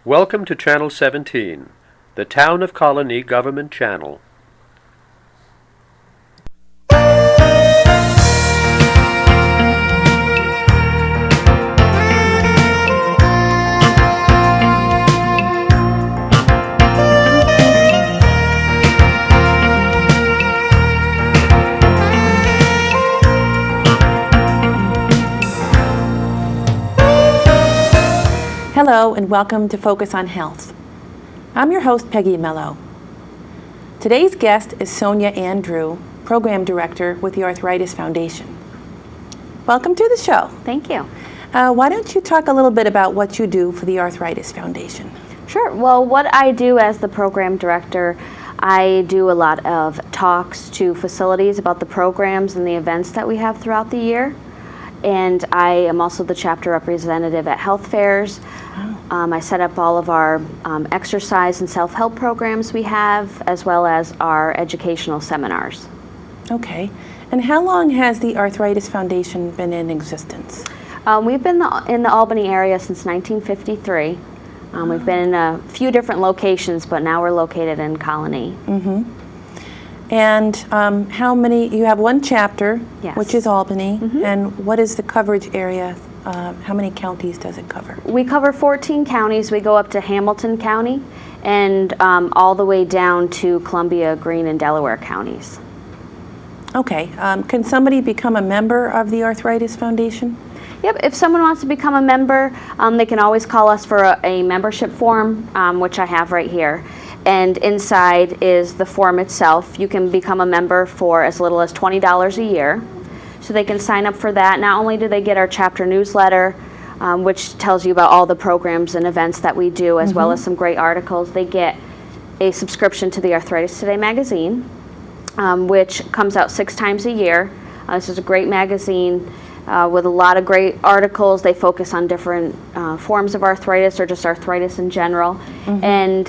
Welcome to Channel 17, the Town of Colonie Government Channel. Hello and welcome to Focus on Health. I'm your host, Peggy Mello. Today's guest is Sonya Andrew, Program Director with the Arthritis Foundation. Welcome to the show. Thank you. Why don't you talk a little bit about what you do for the Arthritis Foundation? Sure. Well, what I do as the Program Director, I do a lot of talks to facilities about the programs and the events that we have throughout the year. And I am also the chapter representative at health fairs. I set up all of our exercise and self-help programs we have, as well as our educational seminars. Okay. And how long has the Arthritis Foundation been in existence? We've been in the Albany area since 1953. We've been in a few different locations, but now we're located in Colonie. Mm-hmm. And how many, you have one chapter, Yes. which is Albany, Mm-hmm. and what is the coverage area? How many counties does it cover? We cover 14 counties. We go up to Hamilton County and all the way down to Columbia, Greene, and Delaware counties. Okay. Can somebody become a member of the Arthritis Foundation? Yep, if someone wants to become a member, they can always call us for a membership form, which I have right here. And inside is the form itself. You can become a member for as little as $20 a year. So they can sign up for that. Not only do they get our chapter newsletter, which tells you about all the programs and events that we do, as well as some great articles, they get a subscription to the Arthritis Today magazine, which comes out 6 times a year. This is a great magazine with a lot of great articles. They focus on different forms of arthritis or just arthritis in general. And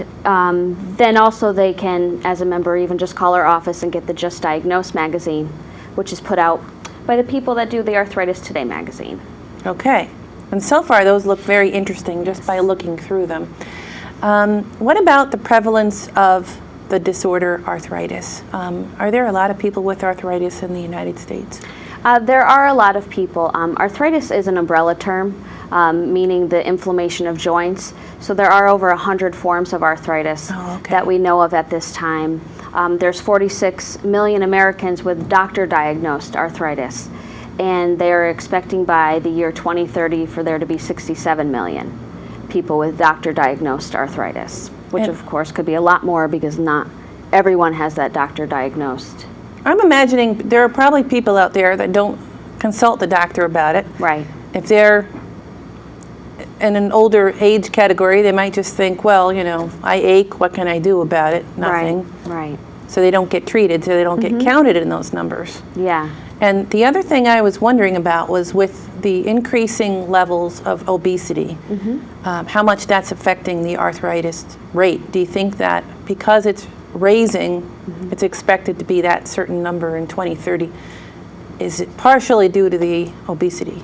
then also they can, as a member, even just call our office and get the Just Diagnosed magazine, which is put out by the people that do the Arthritis Today magazine. Okay. And so far those look very interesting just by looking through them. What about the prevalence of the disorder arthritis? Are there a lot of people with arthritis in the United States? There are a lot of people. Arthritis is an umbrella term, meaning the inflammation of joints. So there are over 100 forms of arthritis that we know of at this time. There's 46 million Americans with doctor-diagnosed arthritis, and they're expecting by the year 2030 for there to be 67 million people with doctor-diagnosed arthritis, which of course could be a lot more because not everyone has that doctor-diagnosed. I'm imagining there are probably people out there that don't consult the doctor about it. Right. If they're in an older age category, they might just think, well, you know, I ache, what can I do about it? Nothing. Right. So they don't get treated, so they don't get counted in those numbers. Yeah. And the other thing I was wondering about was with the increasing levels of obesity, how much that's affecting the arthritis rate. Do you think that because it's raising, it's expected to be that certain number in 2030, is it partially due to the obesity?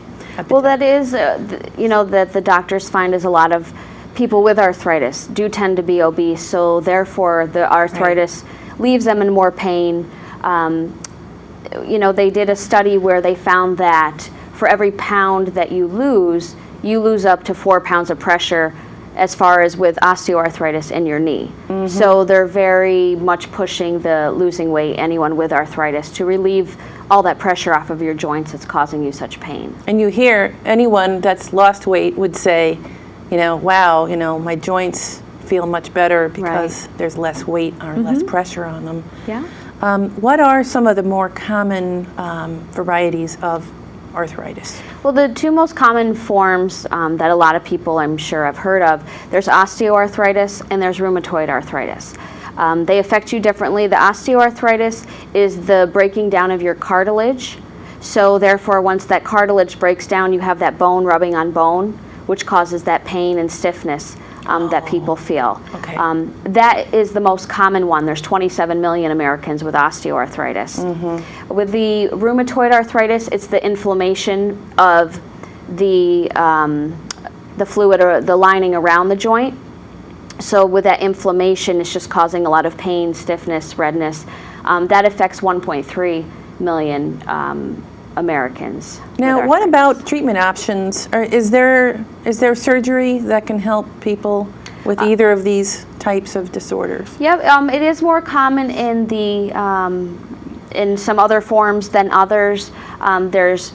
Well, that is, that the doctors find is a lot of people with arthritis do tend to be obese, so therefore the arthritis leaves them in more pain. They did a study where they found that for every pound that you lose up to 4 pounds of pressure as far as with osteoarthritis in your knee. So they're very much pushing the losing weight, anyone with arthritis, to relieve all that pressure off of your joints that's causing you such pain. And you hear anyone that's lost weight would say, wow, my joints feel much better because there's less weight or less pressure on them. Yeah. What are some of the more common varieties of arthritis? Well, the 2 most common forms that a lot of people I'm sure have heard of, there's osteoarthritis and there's rheumatoid arthritis. They affect you differently. The osteoarthritis is the breaking down of your cartilage. So therefore, once that cartilage breaks down, you have that bone rubbing on bone, which causes that pain and stiffness that people feel. Okay. That is the most common one. There's 27 million Americans with osteoarthritis. With the rheumatoid arthritis, it's the inflammation of the fluid or the lining around the joint. So with that inflammation, it's just causing a lot of pain, stiffness, redness. That affects 1.3 million Americans. Now, what about treatment options? Is there surgery that can help people with either of these types of disorders? Yep, it is more common in in some other forms than others. There's,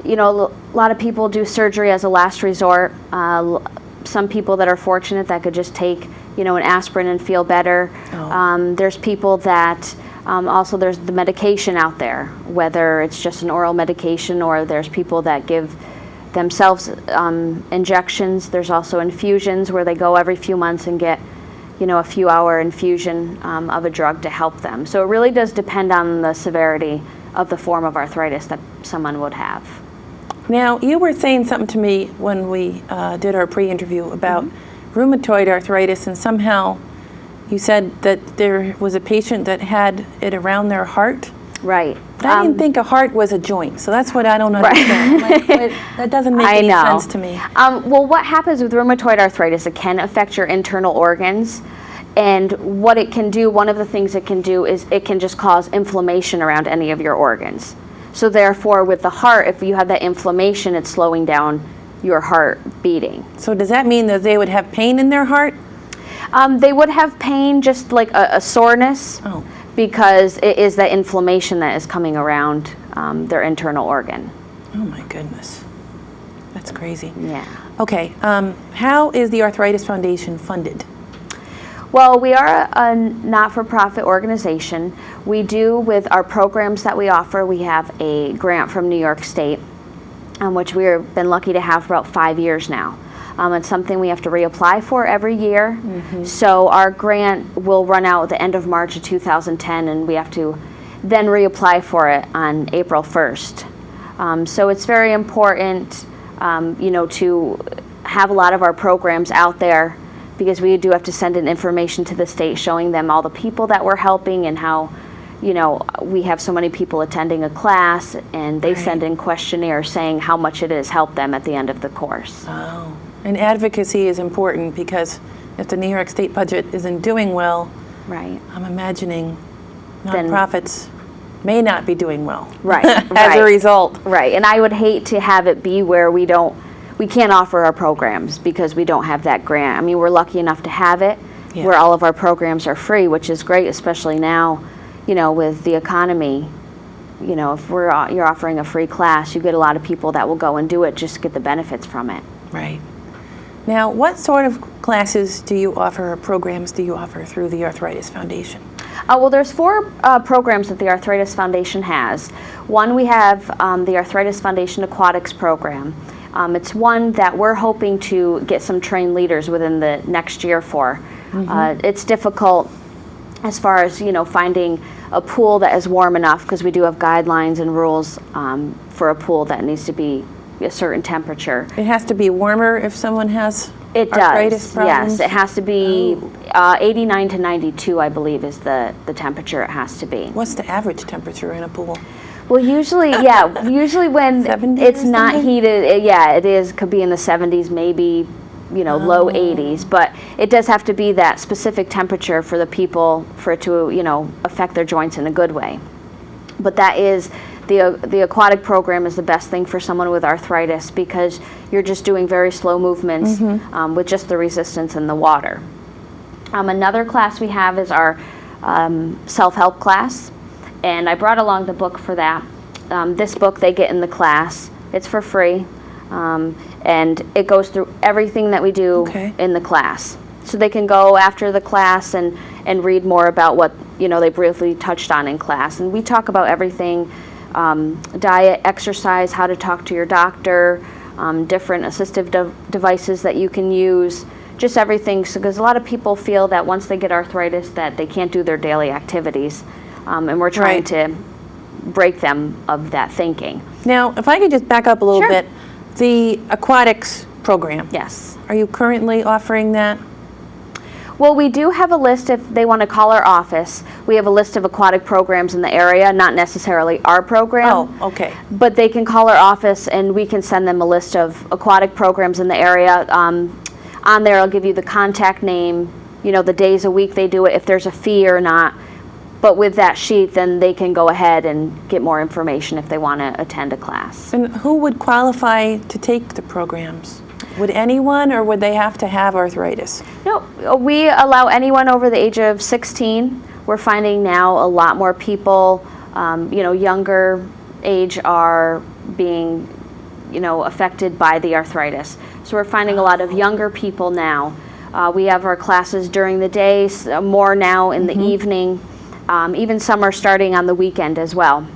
a lot of people do surgery as a last resort. Some people that are fortunate that could just take, an aspirin and feel better. Oh. There's people that also there's the medication out there, whether it's just an oral medication or there's people that give themselves injections. There's also infusions where they go every few months and get, a few hour infusion of a drug to help them. So it really does depend on the severity of the form of arthritis that someone would have. Now, you were saying something to me when we did our pre-interview about rheumatoid arthritis, and somehow you said that there was a patient that had it around their heart. Right. I didn't think a heart was a joint, so that's what I don't understand. That doesn't make any sense to me. Well, what happens with rheumatoid arthritis, it can affect your internal organs. And what it can do, one of the things it can do is it can just cause inflammation around any of your organs. So therefore, with the heart, if you have that inflammation, it's slowing down your heart beating. So does that mean that they would have pain in their heart? They would have pain, just like a soreness, because it is that inflammation that is coming around their internal organ. Oh my goodness. That's crazy. Yeah. Okay, how is the Arthritis Foundation funded? Well, we are a not-for-profit organization. We do, with our programs that we offer, we have a grant from New York State, which we've been lucky to have for about 5 years now. It's something we have to reapply for every year. So our grant will run out at the end of March of 2010, and we have to then reapply for it on April 1st. So it's very important, to have a lot of our programs out there, because we do have to send in information to the state showing them all the people that we're helping and how, we have so many people attending a class, and they send in questionnaires saying how much it has helped them at the end of the course. Oh, and advocacy is important, because if the New York State budget isn't doing well, Right. I'm imagining nonprofits may not be doing well. Right. As a result. Right, and I would hate to have it be where we can't offer our programs because we don't have that grant. I mean, we're lucky enough to have it, where all of our programs are free, which is great, especially now, with the economy. If you're offering a free class, you get a lot of people that will go and do it just to get the benefits from it. Right. Now, what sort of classes do you offer, or programs do you offer through the Arthritis Foundation? Well, there's 4 programs that the Arthritis Foundation has. One, we have the Arthritis Foundation Aquatics Program. It's one that we're hoping to get some trained leaders within the next year for. It's difficult as far as, finding a pool that is warm enough, because we do have guidelines and rules for a pool that needs to be a certain temperature. It has to be warmer if someone has It arthritis does, problems? yes. It has to be 89 to 92, I believe, is the temperature it has to be. What's the average temperature in a pool? Well, usually, usually when 70 it's or not something? heated, it could be in the 70s, maybe, low 80s, but it does have to be that specific temperature for the people, for it to, affect their joints in a good way. But that is, the aquatic program is the best thing for someone with arthritis, because you're just doing very slow movements with just the resistance in the water. Another class we have is our self-help class. And I brought along the book for that. This book they get in the class. It's for free. And it goes through everything that we do in the class. So they can go after the class and read more about what they briefly touched on in class. And we talk about everything, diet, exercise, how to talk to your doctor, different assistive devices that you can use, just everything. So, because a lot of people feel that once they get arthritis that they can't do their daily activities. And we're trying to break them of that thinking. Now, if I could just back up a little Sure. bit, the Aquatics Program. Yes. Are you currently offering that? Well, we do have a list. If they want to call our office, we have a list of aquatic programs in the area, not necessarily our program. Oh, okay. But they can call our office and we can send them a list of aquatic programs in the area. On there, I'll give you the contact name, the days a week they do it, if there's a fee or not. But with that sheet, then they can go ahead and get more information if they want to attend a class. And who would qualify to take the programs? Would anyone, or would they have to have arthritis? No, we allow anyone over the age of 16. We're finding now a lot more people, younger age are being, affected by the arthritis. So we're finding a lot of younger people now. We have our classes during the day, more now in the evening. Even some are starting on the weekend as well.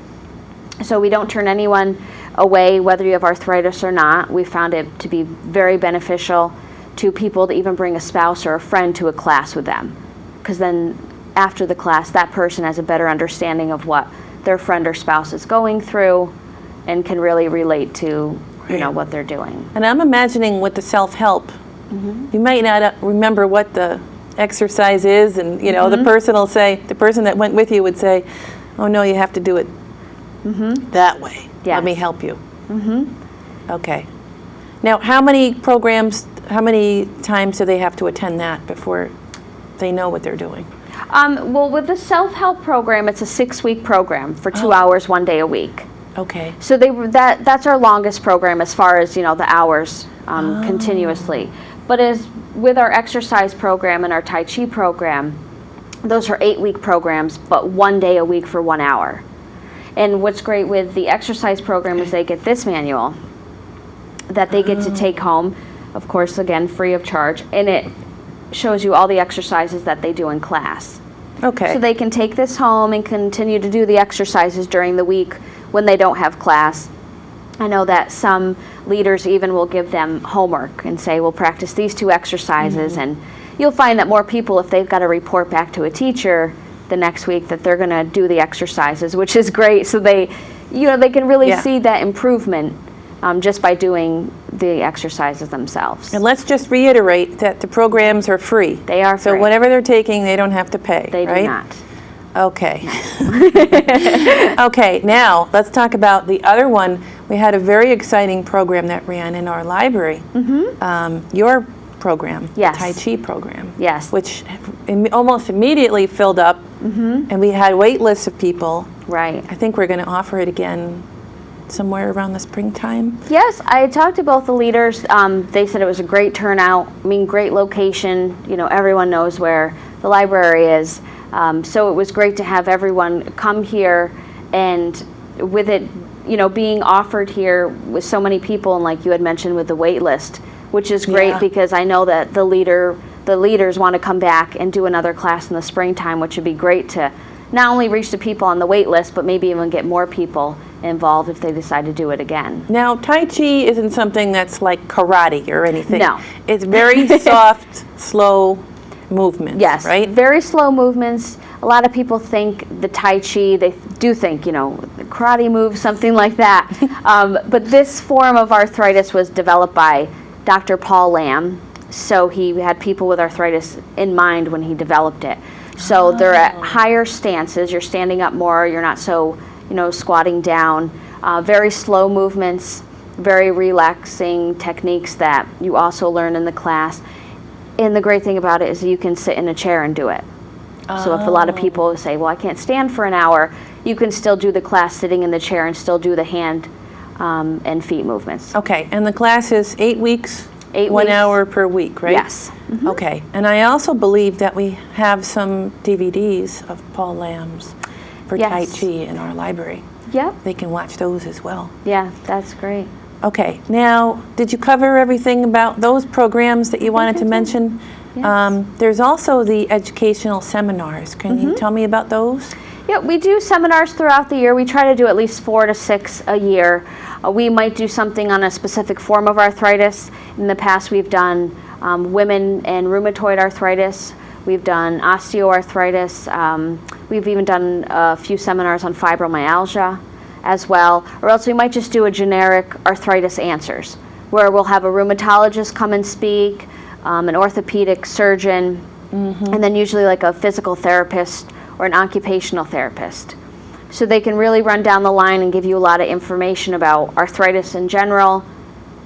So we don't turn anyone away, whether you have arthritis or not. We found it to be very beneficial to people to even bring a spouse or a friend to a class with them. Because then after the class, that person has a better understanding of what their friend or spouse is going through and can really relate to, what they're doing. And I'm imagining with the self-help, you might not remember what the exercise is, and the person will say, the person that went with you would say, oh no, you have to do it that way. Yes. Let me help you. Okay. Now, how many times do they have to attend that before they know what they're doing? Well, with the self-help program, it's a 6-week program for 2 hours, 1 day a week. Okay. So that's our longest program as far as, the hours continuously. But as with our exercise program and our Tai Chi program, those are 8-week programs, but 1 day a week for 1 hour. And what's great with the exercise program is they get this manual that they get to take home, of course, again, free of charge, and it shows you all the exercises that they do in class. Okay. So they can take this home and continue to do the exercises during the week when they don't have class. I know that some leaders even will give them homework and say, we'll practice these 2 exercises, and you'll find that more people, if they've got to report back to a teacher the next week, that they're going to do the exercises, which is great. So they can really see that improvement just by doing the exercises themselves. And let's just reiterate that the programs are free. They are free. So whatever they're taking, they don't have to pay, They right? do not. Okay. Okay, now let's talk about the other one. We had a very exciting program that ran in our library. Your program, Yes. the Tai Chi program. Yes. Which almost immediately filled up, and we had wait lists of people. Right. I think we're going to offer it again somewhere around the springtime. Yes, I talked to both the leaders. They said it was a great turnout. Great location. Everyone knows where the library is. So it was great to have everyone come here, and with it, being offered here with so many people, and like you had mentioned with the wait list, which is great because I know that the leaders want to come back and do another class in the springtime, which would be great to not only reach the people on the wait list, but maybe even get more people involved if they decide to do it again. Now, Tai Chi isn't something that's like karate or anything. No. It's very soft, slow movements, Yes, right? very slow movements. A lot of people think the Tai Chi, they do think, the karate move, something like that. But this form of arthritis was developed by Dr. Paul Lamb. So he had people with arthritis in mind when he developed it. So they're at higher stances. You're standing up more. You're not so, squatting down. Very slow movements, very relaxing techniques that you also learn in the class. And the great thing about it is you can sit in a chair and do it. So if a lot of people say, well, I can't stand for an hour, you can still do the class sitting in the chair and still do the hand and feet movements. Okay, and the class is 8 weeks, 8 1 weeks. hour per week, right? Yes. Okay, and I also believe that we have some DVDs of Paul Lamb's for Tai Yes. Chi in our library. Yep. They can watch those as well. Yeah, that's great. Okay, now, did you cover everything about those programs that you wanted to mention? Yes. There's also the educational seminars. Can you tell me about those? Yeah, we do seminars throughout the year. We try to do at least 4 to 6 a year. We might do something on a specific form of arthritis. In the past, we've done women and rheumatoid arthritis. We've done osteoarthritis. We've even done a few seminars on fibromyalgia as well. Or else we might just do a generic arthritis answers, where we'll have a rheumatologist come and speak, an orthopedic surgeon, and then usually like a physical therapist or an occupational therapist. So they can really run down the line and give you a lot of information about arthritis in general.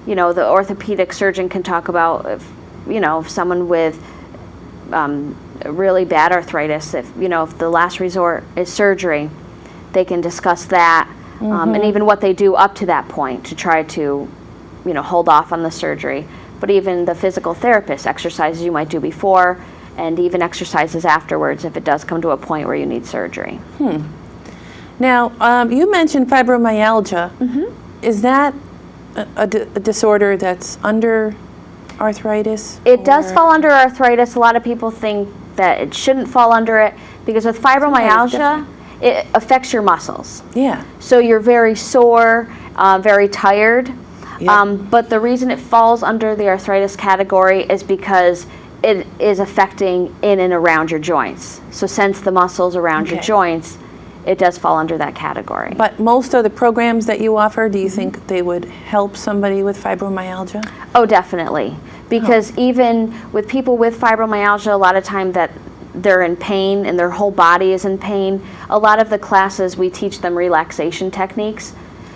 The orthopedic surgeon can talk about if someone with really bad arthritis, if the last resort is surgery, they can discuss that, and even what they do up to that point to try to, hold off on the surgery. But even the physical therapist, exercises you might do before, and even exercises afterwards if it does come to a point where you need surgery. Now, you mentioned fibromyalgia. Is that a disorder that's under arthritis? It does fall under arthritis. A lot of people think that it shouldn't fall under it because with fibromyalgia, it affects your muscles. Yeah. So you're very sore, very tired. Yep. But the reason it falls under the arthritis category is because it is affecting in and around your joints. So since the muscles around your joints, it does fall under that category. But most of the programs that you offer, do you think they would help somebody with fibromyalgia? Oh, definitely. Because even with people with fibromyalgia, a lot of time that they're in pain and their whole body is in pain, a lot of the classes we teach them relaxation techniques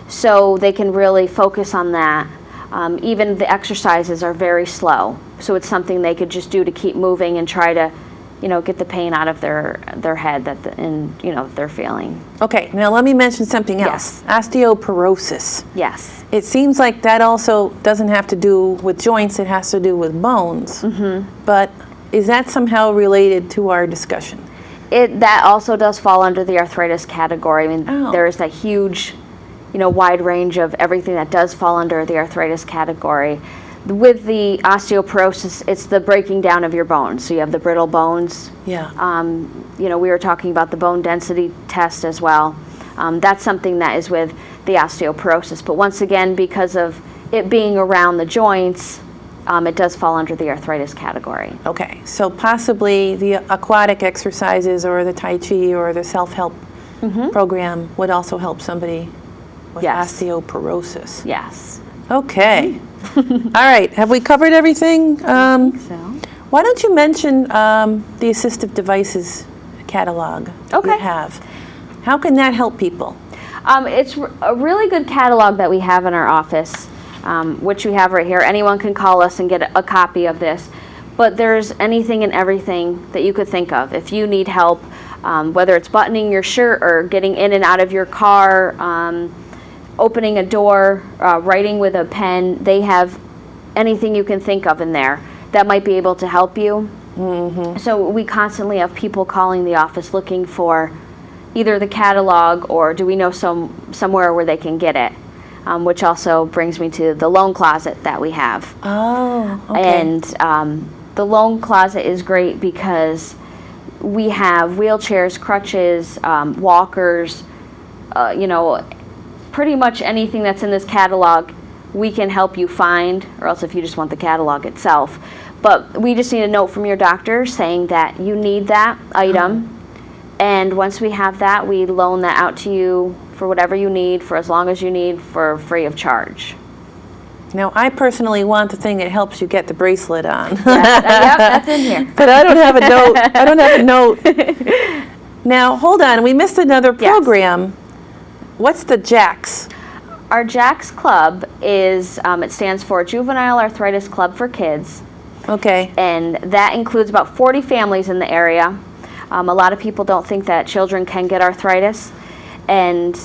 so they can really focus on that. Even the exercises are very slow, so it's something they could just do to keep moving and try to get the pain out of their head that they're feeling. Okay, now let me mention something else. Osteoporosis. Yes. It seems like that also doesn't have to do with joints, it has to do with bones. But is that somehow related to our discussion? That also does fall under the arthritis category. I mean, there is that huge, wide range of everything that does fall under the arthritis category. With the osteoporosis, it's the breaking down of your bones. So you have the brittle bones. Yeah. We were talking about the bone density test as well. That's something that is with the osteoporosis. But once again, because of it being around the joints, it does fall under the arthritis category. Okay, so possibly the aquatic exercises or the Tai Chi or the self-help program would also help somebody with osteoporosis. Yes. Okay. All right, have we covered everything? So. Why don't you mention the assistive devices catalog you have? How can that help people? It's a really good catalog that we have in our office, which we have right here. Anyone can call us and get a copy of this. But there's anything and everything that you could think of. If you need help, whether it's buttoning your shirt or getting in and out of your car, opening a door, writing with a pen, they have anything you can think of in there that might be able to help you. So we constantly have people calling the office looking for either the catalog or do we know somewhere where they can get it, which also brings me to the loan closet that we have. Oh, okay. And the loan closet is great because we have wheelchairs, crutches, walkers, pretty much anything that's in this catalog we can help you find, or else if you just want the catalog itself. But we just need a note from your doctor saying that you need that item, and once we have that, we loan that out to you for whatever you need, for as long as you need, for free of charge. Now, I personally want the thing that helps you get the bracelet on. Yep, that's in here. But I don't have a note. I don't have a note. Now, hold on. We missed another program. What's the JAX? Our JAX Club is, it stands for Juvenile Arthritis Club for Kids. Okay. And that includes about 40 families in the area. A lot of people don't think that children can get arthritis, and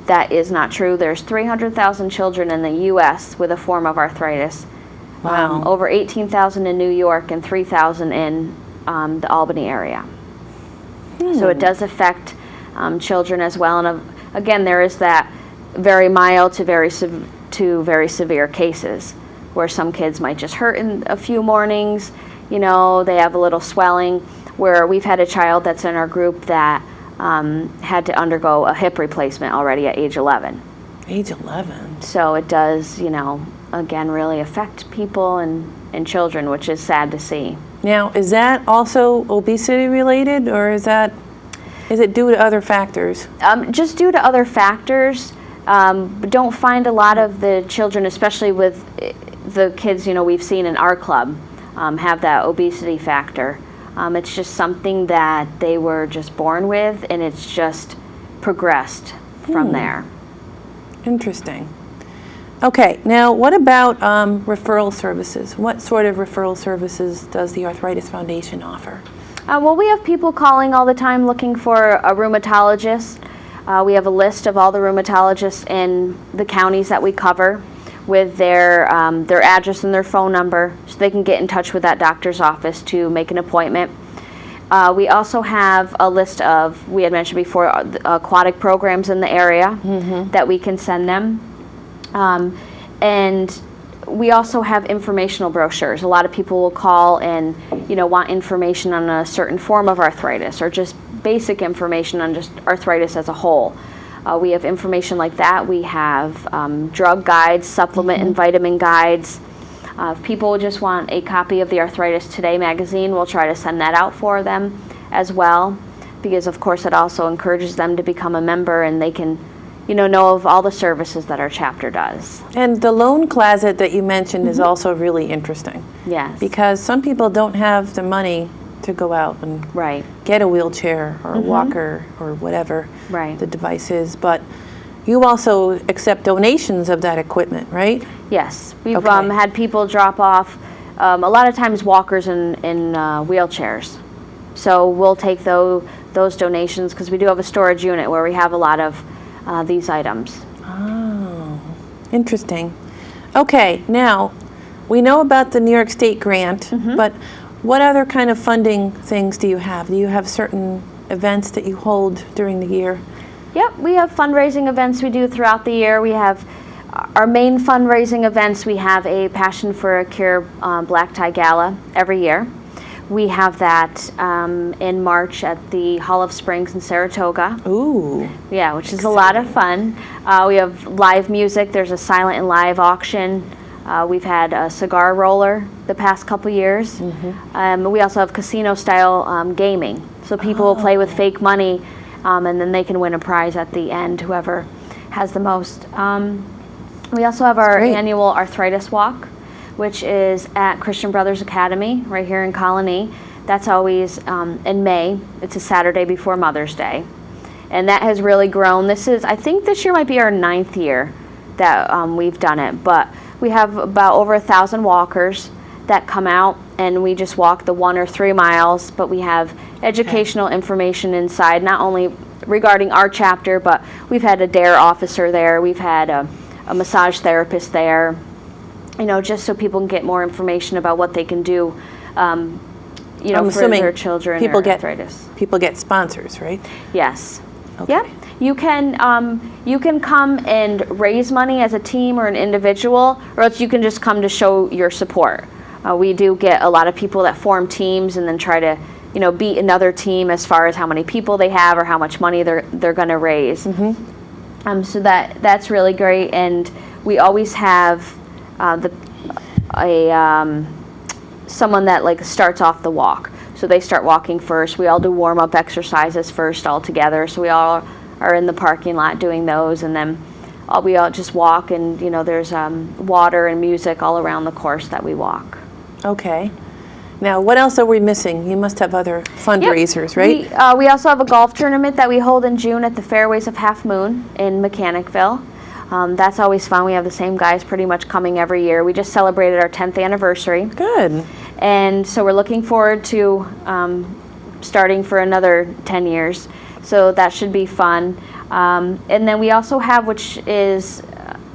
that is not true. There's 300,000 children in the U.S. with a form of arthritis. Wow. Over 18,000 in New York and 3,000 in the Albany area. So it does affect children as well. And again, there is that very mild to very severe cases where some kids might just hurt in a few mornings, they have a little swelling, where we've had a child that's in our group that had to undergo a hip replacement already at age 11. Age 11? So it does, again, really affect people and children, which is sad to see. Now, is that also obesity related, or is it due to other factors? Just due to other factors. Don't find a lot of the children, especially with the kids, we've seen in our club, have that obesity factor. It's just something that they were just born with, and it's just progressed from there. Interesting. Okay, now what about referral services? What sort of referral services does the Arthritis Foundation offer? Well, we have people calling all the time looking for a rheumatologist. We have a list of all the rheumatologists in the counties that we cover with their address and their phone number, so they can get in touch with that doctor's office to make an appointment. We also have a list of, we had mentioned before, aquatic programs in the area that we can send them. And we also have informational brochures. A lot of people will call and, want information on a certain form of arthritis or just basic information on just arthritis as a whole. We have information like that. We have drug guides, supplement and vitamin guides. If people just want a copy of the Arthritis Today magazine, we'll try to send that out for them as well, because of course it also encourages them to become a member and they can know of all the services that our chapter does. And the loan closet that you mentioned is also really interesting. Yes. Because some people don't have the money to go out and get a wheelchair or a walker or whatever the device is, but you also accept donations of that equipment, right? Yes. We've had people drop off, a lot of times walkers in wheelchairs. So we'll take those donations because we do have a storage unit where we have a lot of these items. Oh, interesting. Okay, now we know about the New York State grant, but what other kind of funding things do you have? Do you have certain events that you hold during the year? Yep, we have fundraising events we do throughout the year. We have our main fundraising events. We have a Passion for a Cure Black Tie Gala every year. We have that in March at the Hall of Springs in Saratoga. Ooh. Yeah, which is a lot of fun. We have live music. There's a silent and live auction. We've had a cigar roller the past couple years. We also have casino-style gaming. So people will play with fake money, and then they can win a prize at the end, whoever has the most. We also have our annual arthritis walk, which is at Christian Brothers Academy right here in Colonie. That's always in May. It's a Saturday before Mother's Day. And that has really grown. I think this year might be our 9th year that we've done it, but we have about over 1,000 walkers that come out, and we just walk the 1 or 3 miles, but we have educational information inside, not only regarding our chapter, but we've had a DARE officer there, we've had a massage therapist there, just so people can get more information about what they can do, for their children or arthritis. People get sponsors, right? Yes. Okay. Yep. You can come and raise money as a team or an individual, or else you can just come to show your support. We do get a lot of people that form teams and then try to, beat another team as far as how many people they have or how much money they're going to raise. So that's really great, and we always have someone that starts off the walk. So they start walking first. We all do warm-up exercises first all together. So we all are in the parking lot doing those, and then we all just walk, and there's water and music all around the course that we walk. Okay. Now, what else are we missing? You must have other fundraisers, right? We also have a golf tournament that we hold in June at the Fairways of Half Moon in Mechanicville. That's always fun. We have the same guys pretty much coming every year. We just celebrated our 10th anniversary. Good. And so we're looking forward to starting for another 10 years. So that should be fun. And then we also have, which is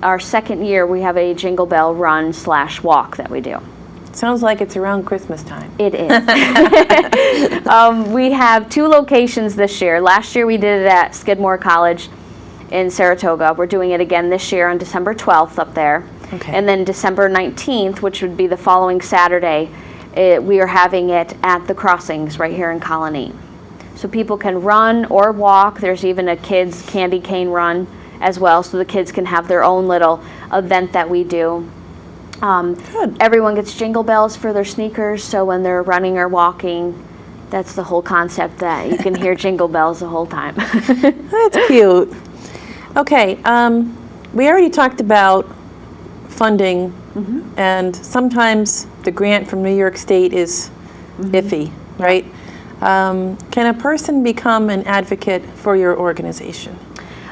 our 2nd year, we have a Jingle Bell run/walk that we do. Sounds like it's around Christmas time. It is. We have 2 locations this year. Last year we did it at Skidmore College in Saratoga. We're doing it again this year on December 12th up there. Okay. And then December 19th, which would be the following Saturday, we are having it at the Crossings right here in Colonie. So people can run or walk. There's even a kids candy cane run as well, so the kids can have their own little event that we do. Good. Everyone gets jingle bells for their sneakers, so when they're running or walking, that's the whole concept, that you can hear jingle bells the whole time. That's cute. Okay, we already talked about funding, and sometimes the grant from New York State is iffy, right? Can a person become an advocate for your organization?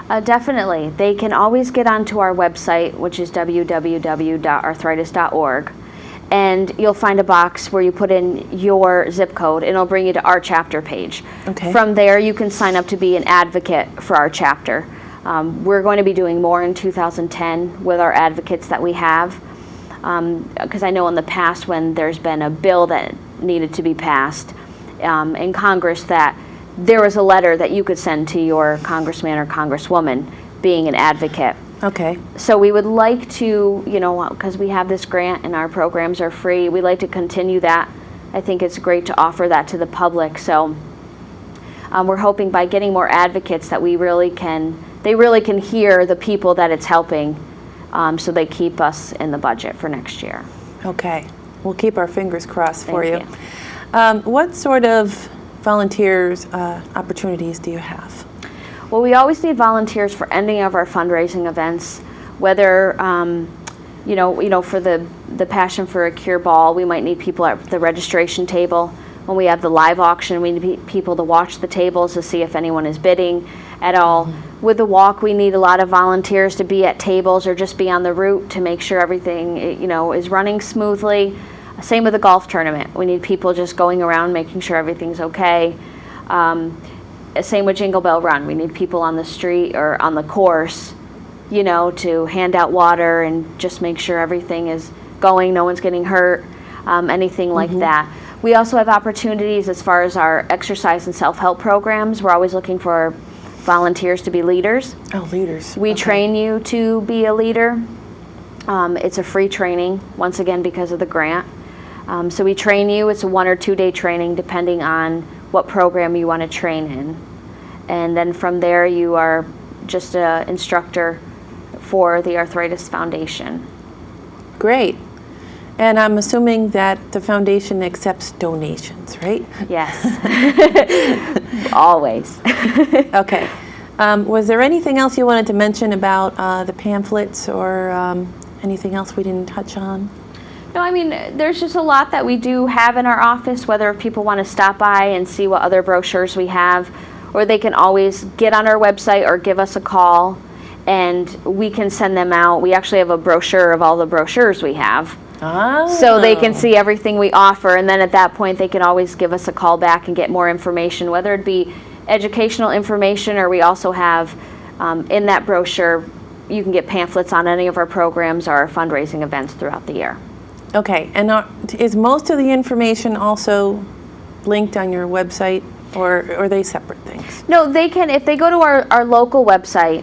Definitely. They can always get onto our website, which is www.arthritis.org, and you'll find a box where you put in your zip code, and it'll bring you to our chapter page. Okay. From there, you can sign up to be an advocate for our chapter. We're going to be doing more in 2010 with our advocates that we have, because I know in the past when there's been a bill that needed to be passed in Congress, that there was a letter that you could send to your congressman or congresswoman being an advocate. Okay. So we would like to, because we have this grant and our programs are free, we'd like to continue that. I think it's great to offer that to the public. So we're hoping by getting more advocates that they really can hear the people that it's helping, so they keep us in the budget for next year. Okay. We'll keep our fingers crossed for Thank you. What sort of volunteers opportunities do you have? Well, we always need volunteers for any of our fundraising events, whether, for the Passion for a Cure Ball, we might need people at the registration table. When we have the live auction, we need people to watch the tables to see if anyone is bidding at all. Mm-hmm. With the walk, we need a lot of volunteers to be at tables or just be on the route to make sure everything, is running smoothly. Same with the golf tournament. We need people just going around making sure everything's okay. Same with Jingle Bell Run. We need people on the street or on the course, to hand out water and just make sure everything is going, no one's getting hurt, anything like that. We also have opportunities as far as our exercise and self-help programs. We're always looking for volunteers to be leaders. Oh, leaders. We train you to be a leader. It's a free training, once again, because of the grant. So we train you. It's a 1 or 2 day training depending on what program you want to train in. And then from there you are just an instructor for the Arthritis Foundation. Great. And I'm assuming that the foundation accepts donations, right? Yes. Always. Okay. Was there anything else you wanted to mention about the pamphlets or anything else we didn't touch on? No, there's just a lot that we do have in our office, whether if people want to stop by and see what other brochures we have, or they can always get on our website or give us a call, and we can send them out. We actually have a brochure of all the brochures we have. Oh. So they can see everything we offer, and then at that point they can always give us a call back and get more information, whether it be educational information, or we also have in that brochure, you can get pamphlets on any of our programs or our fundraising events throughout the year. Okay, and is most of the information also linked on your website, or are they separate things? No, they can, if they go to our local website,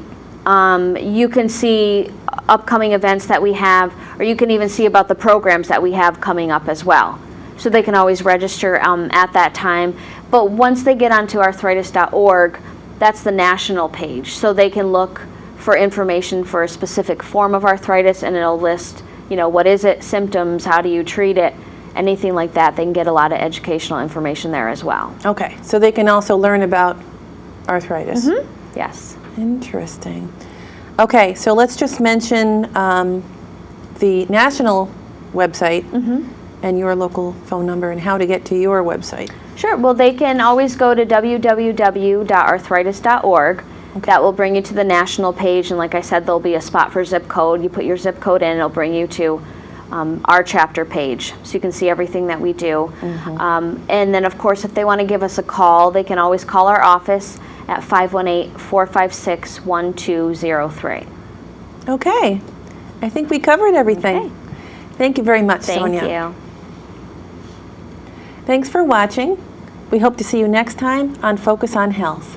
you can see upcoming events that we have, or you can even see about the programs that we have coming up as well. So they can always register at that time. But once they get onto arthritis.org, that's the national page. So they can look for information for a specific form of arthritis, and it'll list, what is it, symptoms, how do you treat it, anything like that. They can get a lot of educational information there as well. Okay, so they can also learn about arthritis. Mm-hmm. Yes. Interesting. Okay, so let's just mention the national website and your local phone number and how to get to your website. Sure. Well, they can always go to www.arthritis.org. Okay. That will bring you to the national page, and like I said, there'll be a spot for zip code. You put your zip code in, it'll bring you to our chapter page, so you can see everything that we do. And then, of course, if they want to give us a call, they can always call our office at 518-456-1203. Okay. I think we covered everything. Okay. Thank you very much, Sonya. Thank you. Thanks for watching. We hope to see you next time on Focus on Health.